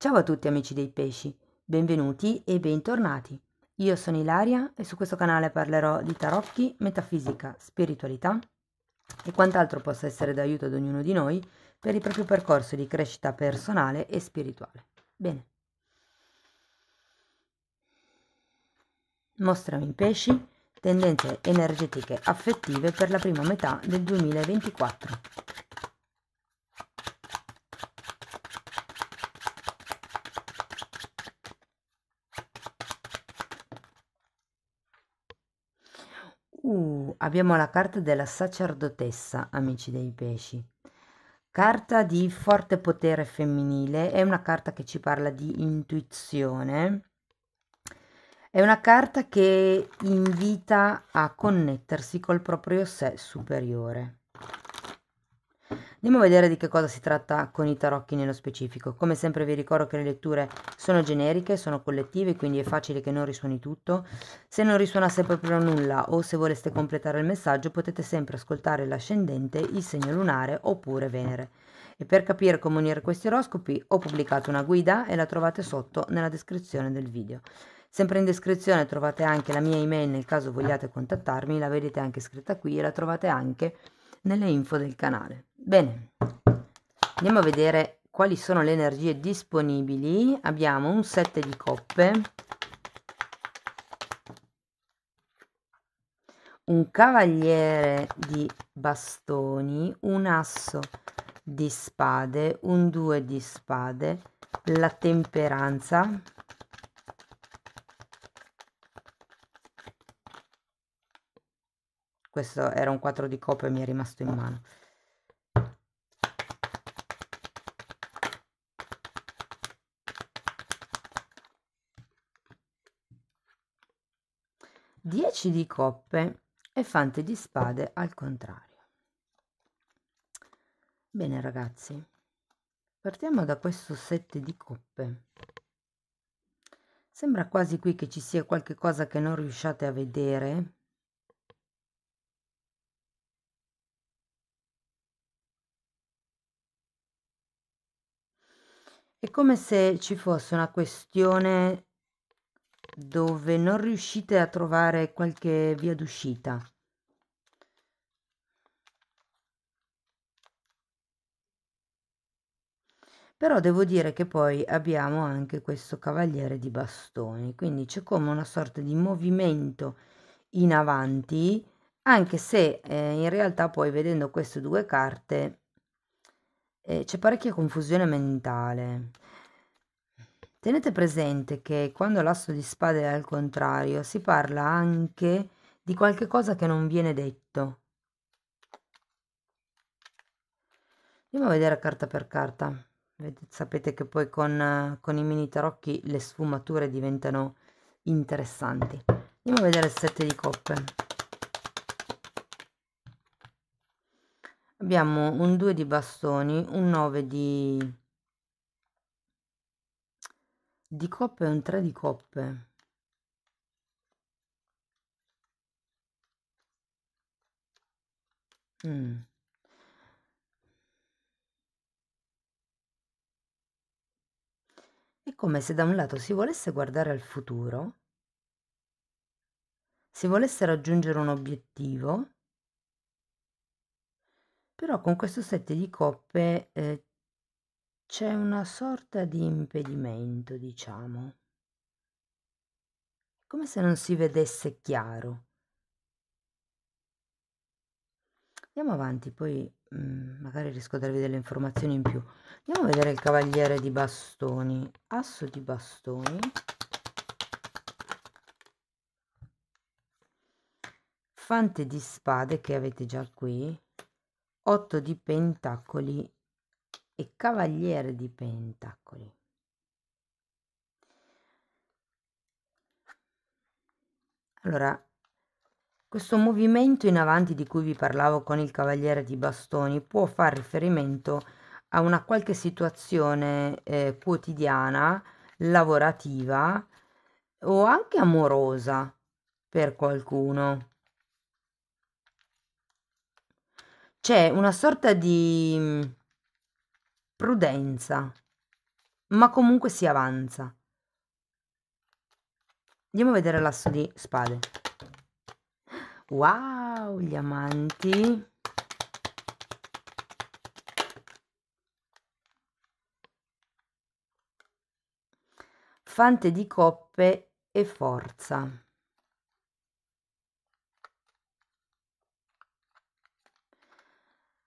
Ciao a tutti amici dei pesci, benvenuti e bentornati. Io sono Ilaria e su questo canale parlerò di tarocchi, metafisica, spiritualità e quant'altro possa essere d'aiuto ad ognuno di noi per il proprio percorso di crescita personale e spirituale. Bene, mostrami i pesci, tendenze energetiche affettive per la prima metà del 2024. Abbiamo la carta della sacerdotessa, amici dei pesci. Carta di forte potere femminile, è una carta che ci parla di intuizione. È una carta che invita a connettersi col proprio sé superiore. Andiamo a vedere di che cosa si tratta con i tarocchi nello specifico. Come sempre vi ricordo che le letture sono generiche, sono collettive, quindi è facile che non risuoni tutto. Se non risuonasse proprio nulla o se voleste completare il messaggio potete sempre ascoltare l'ascendente, il segno lunare oppure Venere. E per capire come unire questi oroscopi ho pubblicato una guida e la trovate sotto nella descrizione del video. Sempre in descrizione trovate anche la mia email nel caso vogliate contattarmi, la vedete anche scritta qui e la trovate anche nelle info del canale. Bene, andiamo a vedere quali sono le energie disponibili. Abbiamo un 7 di coppe, un cavaliere di bastoni, un asso di spade, un 2 di spade, la temperanza, questo era un 4 di coppe e mi è rimasto in mano, 10 di coppe e fante di spade al contrario. Bene ragazzi, partiamo da questo 7 di coppe. Sembra quasi qui che ci sia qualche cosa che non riusciate a vedere. È come se ci fosse una questione dove non riuscite a trovare qualche via d'uscita. Però devo dire che poi abbiamo anche questo cavaliere di bastoni, quindi c'è come una sorta di movimento in avanti, anche se in realtà poi vedendo queste due carte c'è parecchia confusione mentale. Tenete presente che quando l'asso di spade è al contrario si parla anche di qualche cosa che non viene detto. Andiamo a vedere carta per carta. Sapete che poi con i mini tarocchi le sfumature diventano interessanti. Andiamo a vedere il 7 di coppe. Abbiamo un 2 di bastoni, un 9 di coppe e un 3 di coppe. È come se da un lato si volesse guardare al futuro, si volesse raggiungere un obiettivo, però con questo 7 di coppe c'è una sorta di impedimento, diciamo. Come se non si vedesse chiaro. Andiamo avanti, poi magari riesco a darvi delle informazioni in più. Andiamo a vedere il cavaliere di bastoni, asso di bastoni, fante di spade che avete già qui, 8 di pentacoli e cavaliere di pentacoli. Allora, questo movimento in avanti di cui vi parlavo con il cavaliere di bastoni può far riferimento a una qualche situazione quotidiana, lavorativa o anche amorosa per qualcuno. C'è una sorta di prudenza ma comunque si avanza. Andiamo a vedere l'asso di spade. Wow, gli amanti. Fante di coppe e forza.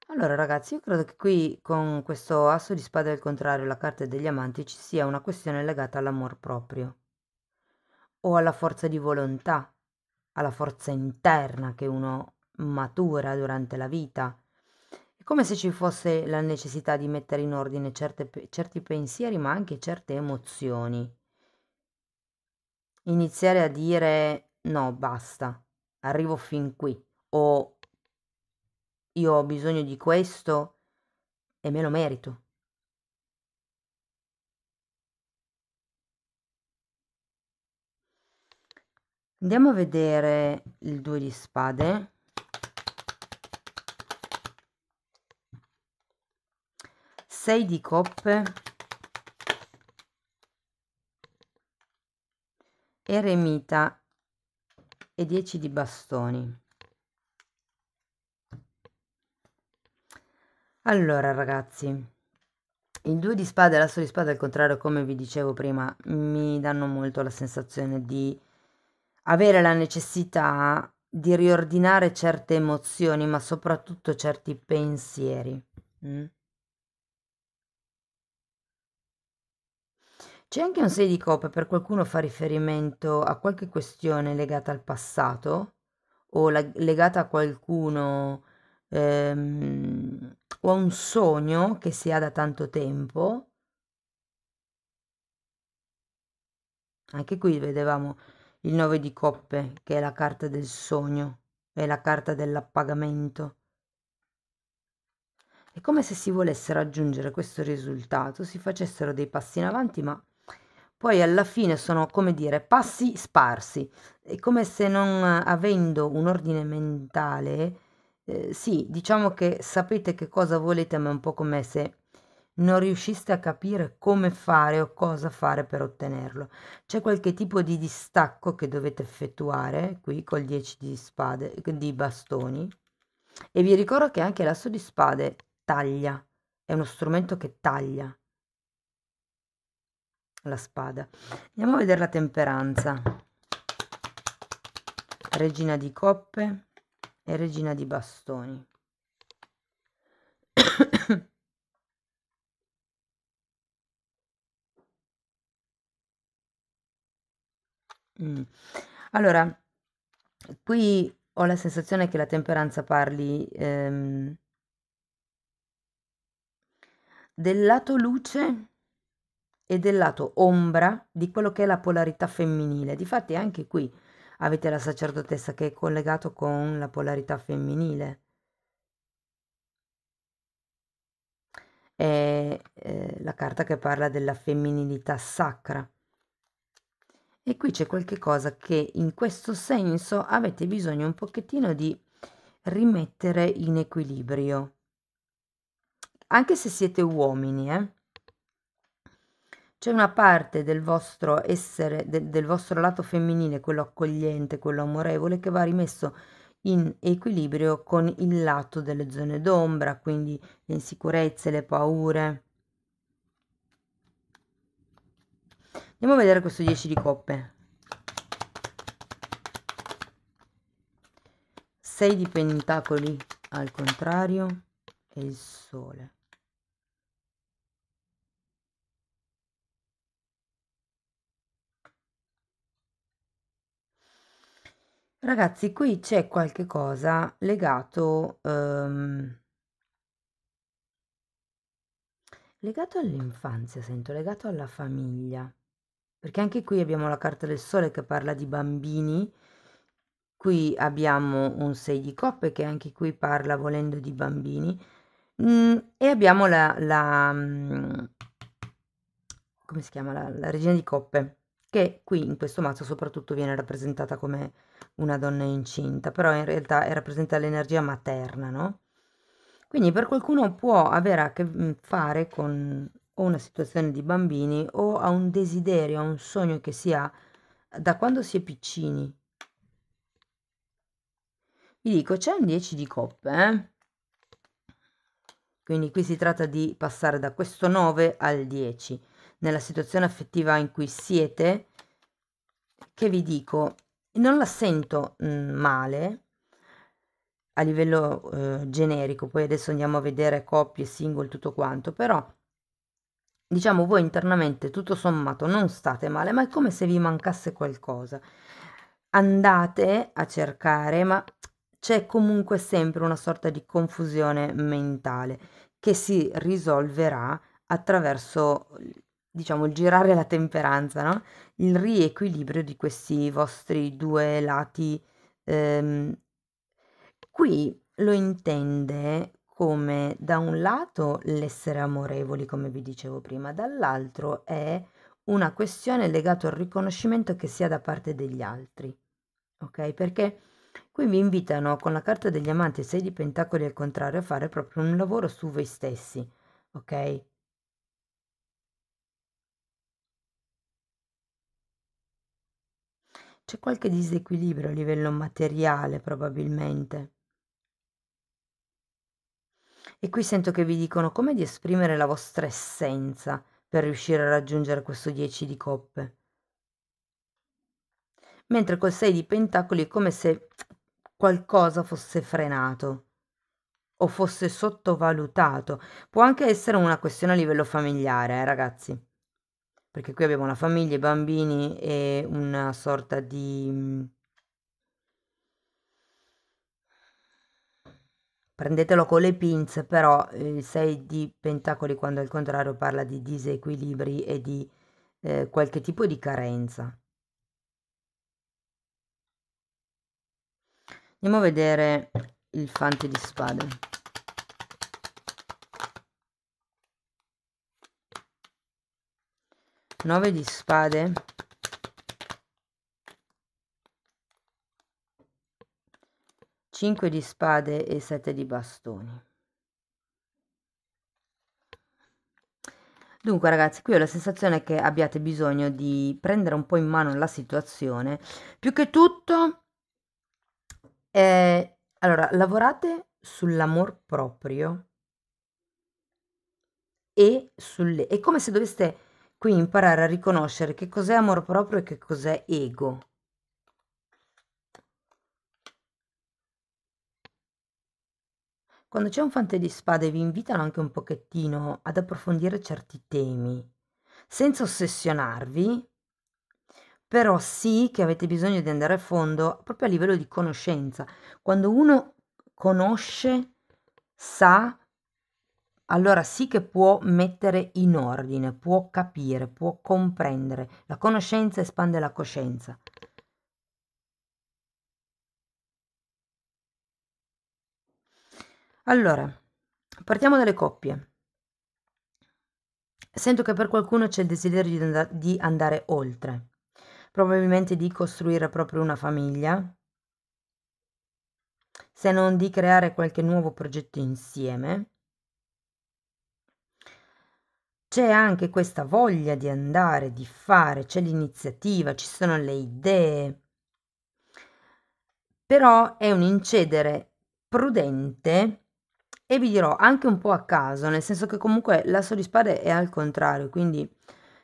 Allora ragazzi, io credo che qui con questo asso di spade al contrario, la carta degli amanti, ci sia una questione legata all'amor proprio o alla forza di volontà, alla forza interna che uno matura durante la vita. È come se ci fosse la necessità di mettere in ordine certi pensieri, ma anche certe emozioni. Iniziare a dire no, basta, arrivo fin qui, o io ho bisogno di questo e me lo merito. Andiamo a vedere il 2 di spade. 6 di coppe. Eremita e 10 di bastoni. Allora ragazzi, il 2 di spade e l'asso di spade al contrario, come vi dicevo prima, mi danno molto la sensazione di avere la necessità di riordinare certe emozioni, ma soprattutto certi pensieri. C'è anche un 6 di coppe, per qualcuno fa riferimento a qualche questione legata al passato o legata a qualcuno o a un sogno che si ha da tanto tempo. Anche qui vedevamo il 9 di coppe, che è la carta del sogno, è la carta dell'appagamento. È come se si volesse raggiungere questo risultato, si facessero dei passi in avanti, ma poi alla fine sono, come dire, passi sparsi. È come se non avendo un ordine mentale, sì, diciamo che sapete che cosa volete, ma è un po' come se non riusciste a capire come fare o cosa fare per ottenerlo. C'è qualche tipo di distacco che dovete effettuare qui col 10 di spade, di bastoni. E vi ricordo che anche l'asso di spade taglia, è uno strumento che taglia la spada. Andiamo a vedere la temperanza. Regina di coppe e regina di bastoni. Allora, qui ho la sensazione che la temperanza parli del lato luce e del lato ombra di quello che è la polarità femminile. Difatti anche qui avete la sacerdotessa che è collegato con la polarità femminile. È la carta che parla della femminilità sacra. E qui c'è qualche cosa che in questo senso avete bisogno un pochettino di rimettere in equilibrio. Anche se siete uomini, c'è una parte del vostro essere, del vostro lato femminile, quello accogliente, quello amorevole, che va rimesso in equilibrio con il lato delle zone d'ombra, quindi le insicurezze, le paure. Andiamo a vedere questo 10 di coppe. 6 di pentacoli al contrario e il sole. Ragazzi, qui c'è qualche cosa legato all'infanzia, sento, legato alla famiglia. Perché anche qui abbiamo la carta del sole che parla di bambini, qui abbiamo un 6 di coppe che anche qui parla volendo di bambini, e abbiamo come si chiama, la regina di coppe, che qui in questo mazzo soprattutto viene rappresentata come una donna incinta, però in realtà rappresenta l'energia materna, no? Quindi per qualcuno può avere a che fare con o una situazione di bambini o a un desiderio, a un sogno che si ha da quando si è piccini. Vi dico, c'è un 10 di coppe, quindi qui si tratta di passare da questo 9 al 10 nella situazione affettiva in cui siete, che vi dico, non la sento male a livello generico, poi adesso andiamo a vedere coppie, single, tutto quanto, però diciamo voi internamente tutto sommato non state male, ma è come se vi mancasse qualcosa. Andate a cercare, ma c'è comunque sempre una sorta di confusione mentale che si risolverà attraverso, diciamo, il girare la temperanza, no? Il riequilibrio di questi vostri due lati. ehm, Qui lo intende come da un lato l'essere amorevoli, come vi dicevo prima, dall'altro è una questione legata al riconoscimento che si ha da parte degli altri, ok? Perché qui vi invitano con la carta degli amanti e 6 di pentacoli al contrario a fare proprio un lavoro su voi stessi, ok? C'è qualche disequilibrio a livello materiale probabilmente. E qui sento che vi dicono come di esprimere la vostra essenza per riuscire a raggiungere questo 10 di coppe. Mentre col 6 di pentacoli è come se qualcosa fosse frenato o fosse sottovalutato. Può anche essere una questione a livello familiare, ragazzi. Perché qui abbiamo la famiglia, i bambini e una sorta di... Prendetelo con le pinze, però il 6 di pentacoli quando al contrario parla di disequilibri e di qualche tipo di carenza. Andiamo a vedere il fante di spade. Nove di spade. Cinque di spade e 7 di bastoni. Dunque ragazzi, qui ho la sensazione che abbiate bisogno di prendere un po' in mano la situazione. Più che tutto, allora, lavorate sull'amor proprio e è come se doveste qui imparare a riconoscere che cos'è amor proprio e che cos'è ego. Quando c'è un fante di spade vi invitano anche un pochettino ad approfondire certi temi, senza ossessionarvi, però sì che avete bisogno di andare a fondo proprio a livello di conoscenza. Quando uno conosce, sa, allora sì che può mettere in ordine, può capire, può comprendere. La conoscenza espande la coscienza. Allora, partiamo dalle coppie. Sento che per qualcuno c'è il desiderio di andare oltre, probabilmente di costruire proprio una famiglia, se non di creare qualche nuovo progetto insieme. C'è anche questa voglia di andare, di fare, c'è l'iniziativa, ci sono le idee, però è un incedere prudente e vi dirò anche un po' a caso, nel senso che comunque l'asso di spade è al contrario, quindi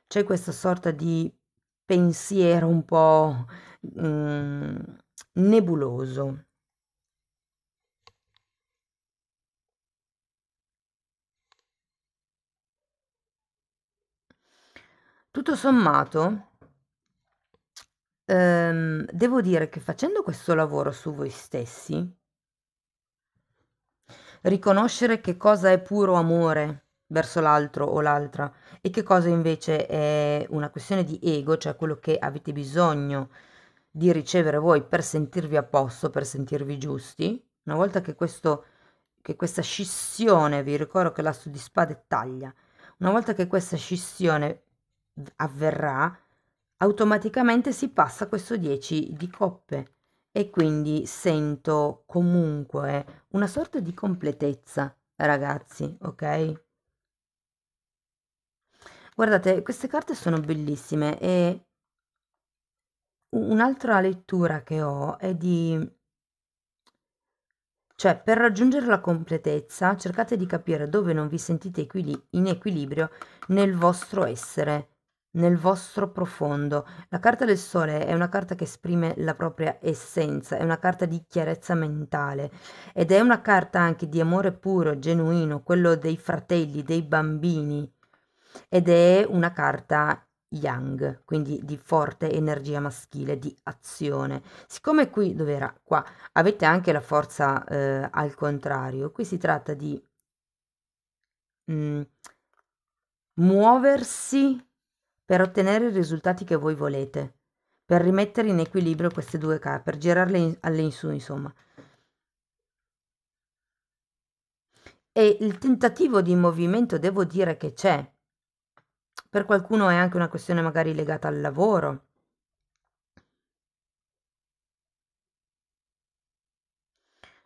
c'è questa sorta di pensiero un po' nebuloso. Tutto sommato, devo dire che facendo questo lavoro su voi stessi, riconoscere che cosa è puro amore verso l'altro o l'altra e che cosa invece è una questione di ego, cioè quello che avete bisogno di ricevere voi per sentirvi a posto, per sentirvi giusti. Una volta che questa scissione, vi ricordo che l'asso di spade taglia, una volta che questa scissione avverrà, automaticamente si passa a questo 10 di coppe e quindi sento comunque una sorta di completezza, ragazzi, ok? Guardate, queste carte sono bellissime e un'altra lettura che ho è di cioè, per raggiungere la completezza, cercate di capire dove non vi sentite in equilibrio nel vostro essere, nel vostro profondo. La carta del sole è una carta che esprime la propria essenza, è una carta di chiarezza mentale ed è una carta anche di amore puro, genuino, quello dei fratelli, dei bambini ed è una carta yang, quindi di forte energia maschile, di azione. Siccome qui, dove era? Qua avete anche la forza al contrario, qui si tratta di mm, muoversi per ottenere i risultati che voi volete, per rimettere in equilibrio queste due carte, per girarle all'insù, insomma. E il tentativo di movimento devo dire che c'è. Per qualcuno è anche una questione magari legata al lavoro.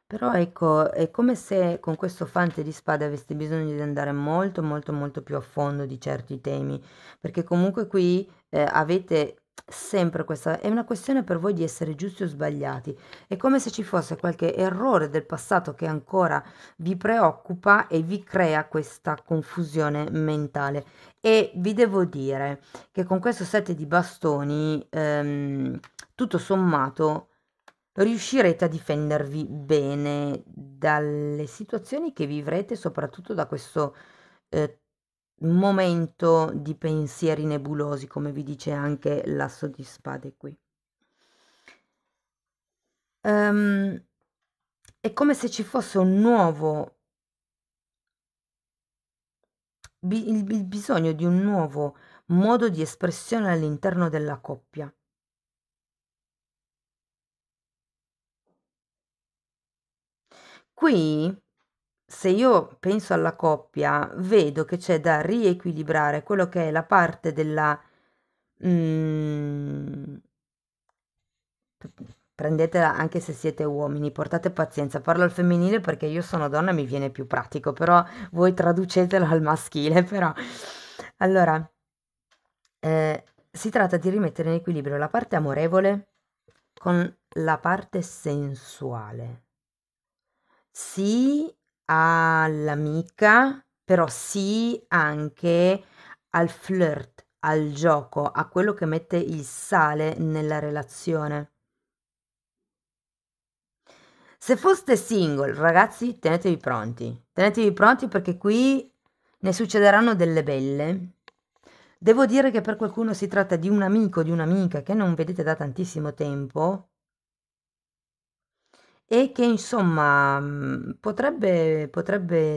Però ecco, è come se con questo fante di spade aveste bisogno di andare molto, molto, molto più a fondo di certi temi, perché comunque qui avete sempre questa, è una questione per voi di essere giusti o sbagliati, è come se ci fosse qualche errore del passato che ancora vi preoccupa e vi crea questa confusione mentale. E vi devo dire che con questo set di bastoni, tutto sommato, riuscirete a difendervi bene dalle situazioni che vivrete, soprattutto da questo eh, momento di pensieri nebulosi, come vi dice anche l'asso di spade qui. Ehm, è come se ci fosse un nuovo, il bisogno di un nuovo modo di espressione all'interno della coppia. Qui, se io penso alla coppia, vedo che c'è da riequilibrare quello che è la parte della Mhmm, prendetela anche se siete uomini, portate pazienza. Parlo al femminile perché io sono donna e mi viene più pratico, però voi traducetelo al maschile, però. Allora, si tratta di rimettere in equilibrio la parte amorevole con la parte sensuale. Sì all'amica, però sì anche al flirt, al gioco, a quello che mette il sale nella relazione. Se foste single, ragazzi, tenetevi pronti perché qui ne succederanno delle belle. Devo dire che per qualcuno si tratta di un amico, di un'amica che non vedete da tantissimo tempo e che insomma potrebbe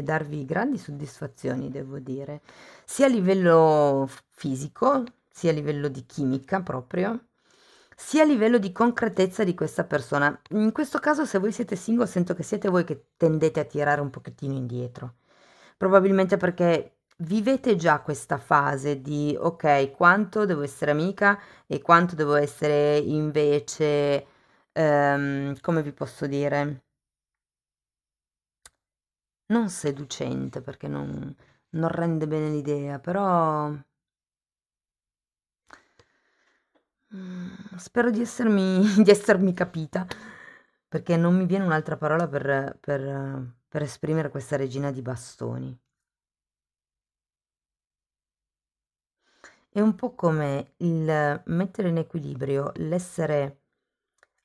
darvi grandi soddisfazioni, devo dire, sia a livello fisico, sia a livello di chimica proprio, sia a livello di concretezza di questa persona. In questo caso, se voi siete single, sento che siete voi che tendete a tirare un pochettino indietro. Probabilmente perché vivete già questa fase di ok, quanto devo essere amica e quanto devo essere invece, come vi posso dire, non seducente perché non rende bene l'idea, però spero di essermi capita, perché non mi viene un'altra parola per esprimere questa regina di bastoni. È un po' come il mettere in equilibrio l'essere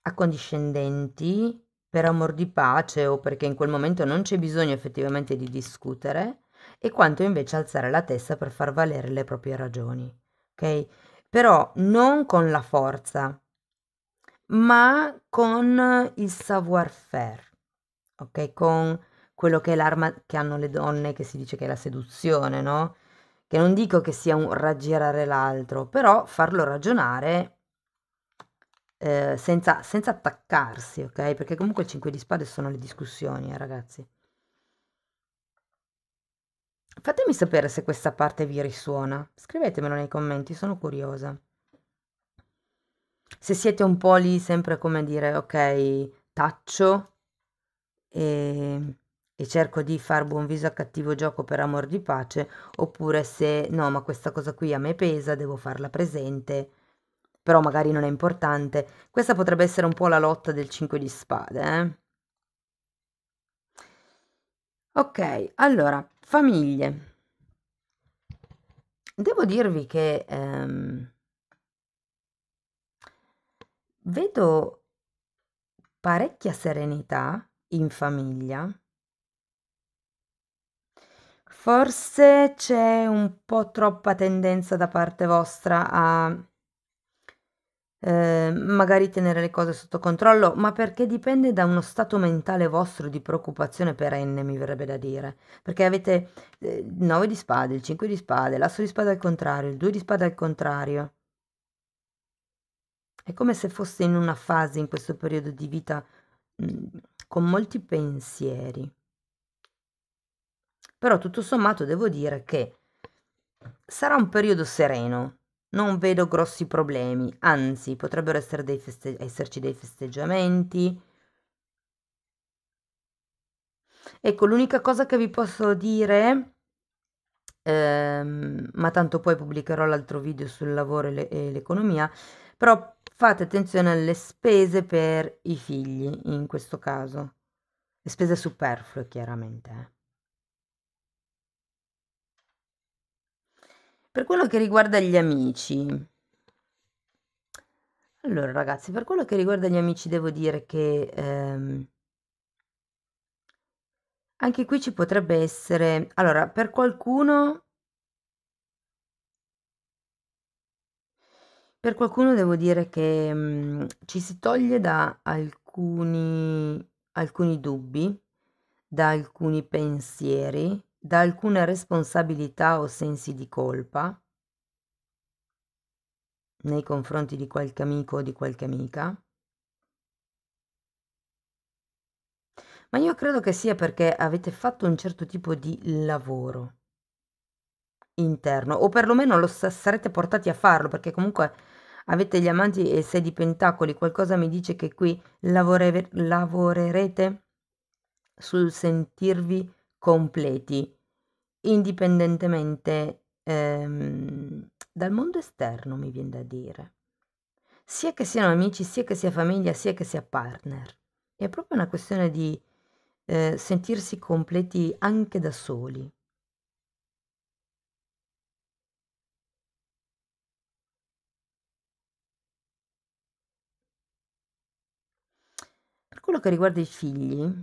accondiscendenti per amor di pace o perché in quel momento non c'è bisogno effettivamente di discutere e quanto invece alzare la testa per far valere le proprie ragioni, ok? Però non con la forza, ma con il savoir-faire, ok? Con quello che è l'arma che hanno le donne, che si dice che è la seduzione, no? Che non dico che sia un raggirare l'altro, però farlo ragionare senza attaccarsi, ok? Perché comunque il 5 di spade sono le discussioni, ragazzi. Fatemi sapere se questa parte vi risuona. Scrivetemelo nei commenti, sono curiosa. Se siete un po' lì sempre come dire, ok, taccio e e cerco di far buon viso a cattivo gioco per amor di pace, oppure se no, ma questa cosa qui a me pesa, devo farla presente, però magari non è importante. Questa potrebbe essere un po' la lotta del 5 di spade, eh? Ok, allora, famiglie. Devo dirvi che vedo parecchia serenità in famiglia. Forse c'è un po' troppa tendenza da parte vostra a magari tenere le cose sotto controllo, ma perché dipende da uno stato mentale vostro di preoccupazione perenne, mi verrebbe da dire. Perché avete il 9 di spade, il 5 di spade, l'asso di spade al contrario, il 2 di spade al contrario. È come se foste in una fase in questo periodo di vita mm, con molti pensieri. Però tutto sommato devo dire che sarà un periodo sereno, non vedo grossi problemi, anzi potrebbero essere esserci dei festeggiamenti. Ecco, l'unica cosa che vi posso dire, ma tanto poi pubblicherò l'altro video sul lavoro e l'economia, però fate attenzione alle spese per i figli in questo caso, le spese superflue chiaramente. Per quello che riguarda gli amici, allora ragazzi, per quello che riguarda gli amici devo dire che anche qui ci potrebbe essere, allora, per qualcuno devo dire che ci si toglie da alcuni dubbi, da alcuni pensieri, da alcune responsabilità o sensi di colpa nei confronti di qualche amico o di qualche amica. Ma io credo che sia perché avete fatto un certo tipo di lavoro interno, o perlomeno sarete portati a farlo, perché comunque avete gli amanti e 6 di pentacoli, qualcosa mi dice che qui lavorerete sul sentirvi completi, indipendentemente dal mondo esterno, mi viene da dire. Sia che siano amici, sia che sia famiglia, sia che sia partner. È proprio una questione di sentirsi completi anche da soli. Per quello che riguarda i figli,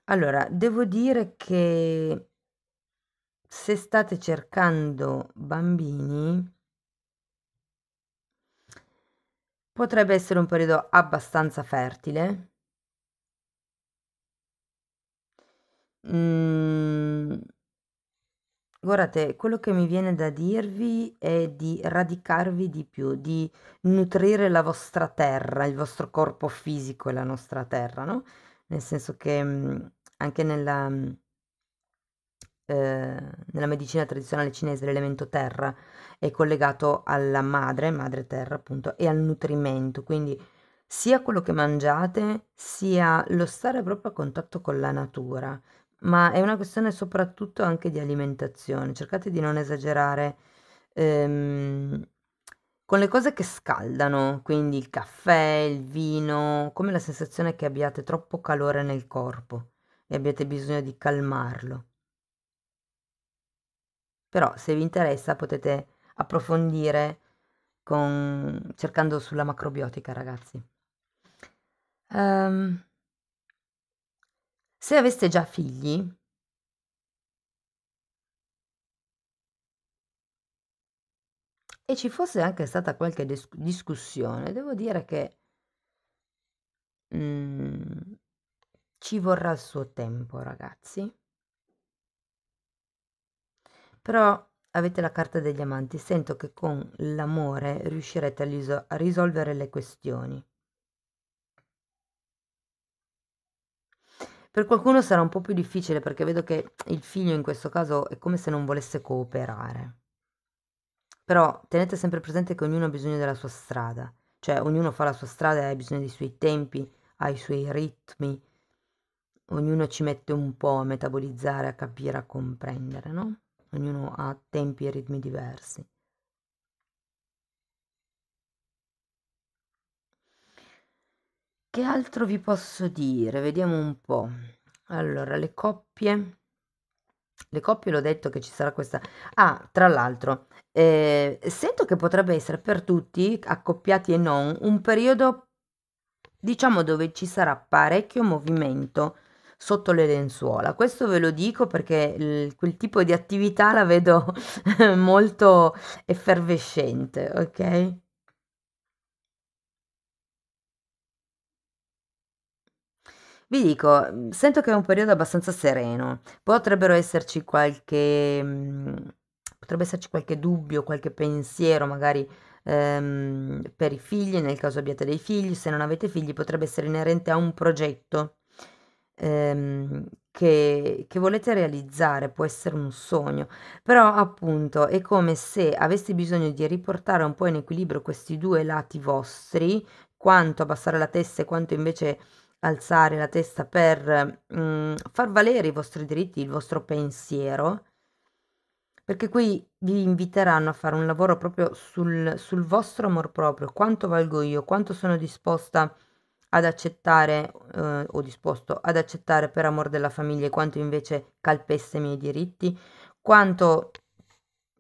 allora, devo dire che se state cercando bambini, potrebbe essere un periodo abbastanza fertile. Mm, guardate, quello che mi viene da dirvi è di radicarvi di più, di nutrire la vostra terra, il vostro corpo fisico e la nostra terra, no? Nel senso che anche nella medicina tradizionale cinese l'elemento terra è collegato alla madre, madre terra appunto, e al nutrimento, quindi sia quello che mangiate, sia lo stare proprio a contatto con la natura, ma è una questione soprattutto anche di alimentazione. Cercate di non esagerare ehm, con le cose che scaldano, quindi il caffè, il vino, come la sensazione che abbiate troppo calore nel corpo e abbiate bisogno di calmarlo. Però se vi interessa potete approfondire cercando sulla macrobiotica, ragazzi. Ehm, se aveste già figli e ci fosse anche stata qualche discussione, devo dire che mm, ci vorrà il suo tempo, ragazzi. Però avete la carta degli amanti, sento che con l'amore riuscirete a risolvere le questioni. Per qualcuno sarà un po' più difficile perché vedo che il figlio in questo caso è come se non volesse cooperare. Però tenete sempre presente che ognuno ha bisogno della sua strada, cioè ognuno fa la sua strada e ha bisogno dei suoi tempi, ha i suoi ritmi. ognuno ci mette un po' a metabolizzare, a capire, a comprendere, no? Ognuno ha tempi e ritmi diversi. Che altro vi posso dire? Vediamo un po'. Allora, le coppie l'ho detto che ci sarà questa. Ah, tra l'altro, sento che potrebbe essere per tutti, accoppiati e non, un periodo, diciamo, dove ci sarà parecchio movimento sotto le lenzuola. Questo ve lo dico perché quel tipo di attività la vedo molto effervescente, ok? Vi dico, sento che è un periodo abbastanza sereno. Potrebbe esserci qualche dubbio, qualche pensiero, magari per i figli, nel caso abbiate dei figli. Se non avete figli, potrebbe essere inerente a un progetto che volete realizzare, può essere un sogno, però appunto è come se avessi bisogno di riportare un po' in equilibrio questi due lati vostri, quanto abbassare la testa e quanto invece alzare la testa per far valere i vostri diritti, il vostro pensiero, perché qui vi inviteranno a fare un lavoro proprio sul vostro amor proprio, quanto valgo io, quanto sono disposta ad accettare o disposto ad accettare per amor della famiglia e quanto invece calpesta i miei diritti, quanto,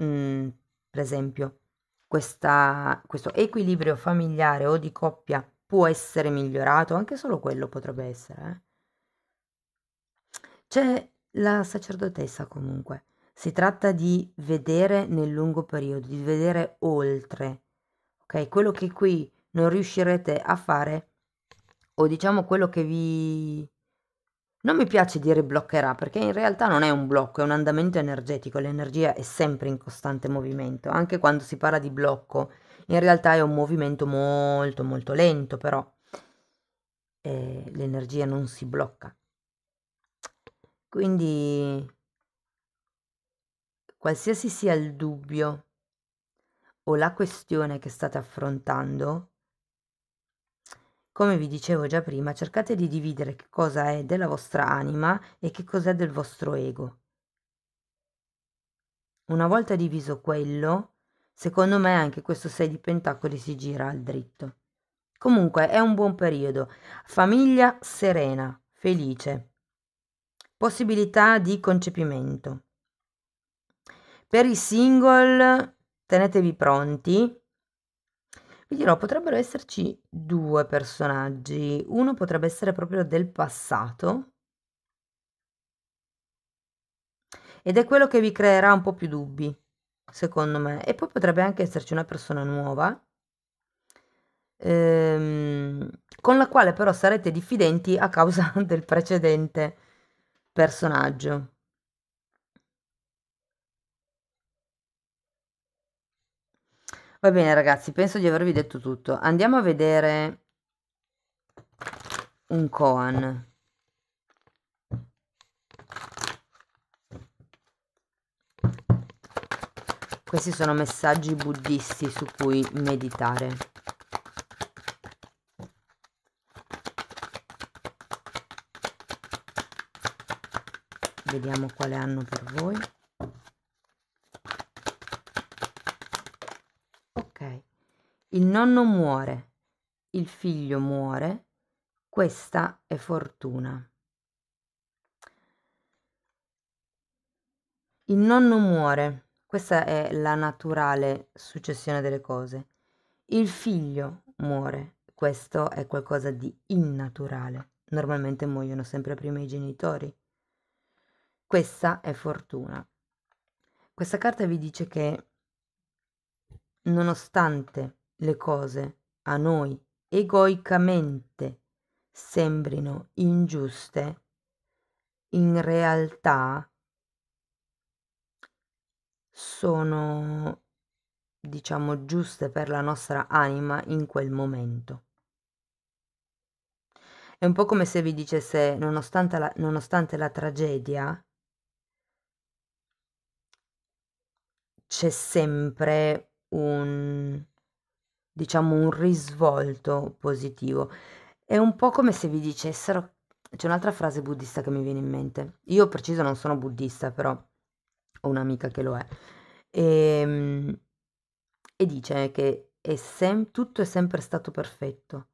mm, per esempio, questo equilibrio familiare o di coppia può essere migliorato, anche solo quello potrebbe essere, eh. C'è la sacerdotessa comunque. Si tratta di vedere nel lungo periodo, di vedere oltre, ok? Quello che qui non riuscirete a fare, o diciamo quello che vi... Non mi piace dire bloccherà, perché in realtà non è un blocco, è un andamento energetico, l'energia è sempre in costante movimento, anche quando si parla di blocco, in realtà è un movimento molto molto lento, però l'energia non si blocca. Quindi qualsiasi sia il dubbio o la questione che state affrontando, come vi dicevo già prima, cercate di dividere che cosa è della vostra anima e che cos'è del vostro ego. Una volta diviso quello, secondo me anche questo 6 di pentacoli si gira al dritto. Comunque è un buon periodo. Famiglia serena, felice. Possibilità di concepimento. Per i single tenetevi pronti. Vi dirò, potrebbero esserci due personaggi. Uno potrebbe essere proprio del passato ed è quello che vi creerà un po' più dubbi, secondo me. E poi potrebbe anche esserci una persona nuova, con la quale però sarete diffidenti a causa del precedente personaggio. Va bene, ragazzi, penso di avervi detto tutto. Andiamo a vedere un koan. Questi sono messaggi buddisti su cui meditare. Vediamo quale hanno per voi. Ok. Il nonno muore, il figlio muore, questa è fortuna. Il nonno muore, questa è la naturale successione delle cose. Il figlio muore, questo è qualcosa di innaturale. Normalmente muoiono sempre prima i genitori. Questa è fortuna. Questa carta vi dice che nonostante le cose a noi egoicamente sembrino ingiuste, in realtà sono, diciamo, giuste per la nostra anima in quel momento. È un po' come se vi dicesse, nonostante la tragedia, c'è sempre diciamo, un risvolto positivo. È un po' come se vi dicessero C'è un'altra frase buddista che mi viene in mente. Io preciso non sono buddista, però ho un'amica che lo è. E, e dice che tutto è sempre stato perfetto,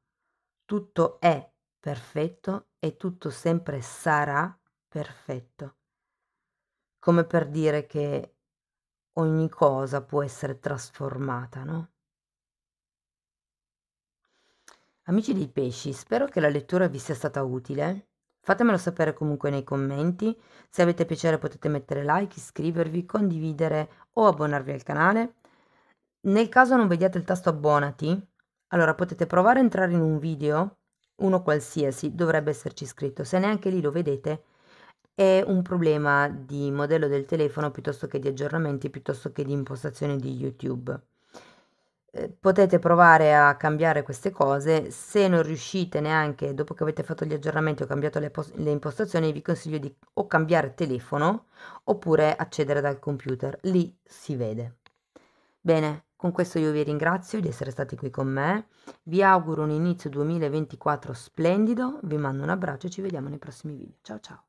tutto è perfetto e tutto sempre sarà perfetto. Come per dire che ogni cosa può essere trasformata, no? Amici dei pesci, spero che la lettura vi sia stata utile. Fatemelo sapere comunque nei commenti. Se avete piacere potete mettere like, iscrivervi, condividere o abbonarvi al canale. Nel caso non vediate il tasto abbonati, allora potete provare a entrare in un video, uno qualsiasi, dovrebbe esserci scritto. Se neanche lì lo vedete, è un problema di modello del telefono piuttosto che di aggiornamenti, piuttosto che di impostazione di YouTube. Potete provare a cambiare queste cose. Se non riuscite neanche dopo che avete fatto gli aggiornamenti o cambiato le impostazioni, vi consiglio di o cambiare telefono oppure accedere dal computer, lì si vede. Bene, con questo io vi ringrazio di essere stati qui con me, vi auguro un inizio 2024 splendido, vi mando un abbraccio e ci vediamo nei prossimi video. Ciao ciao!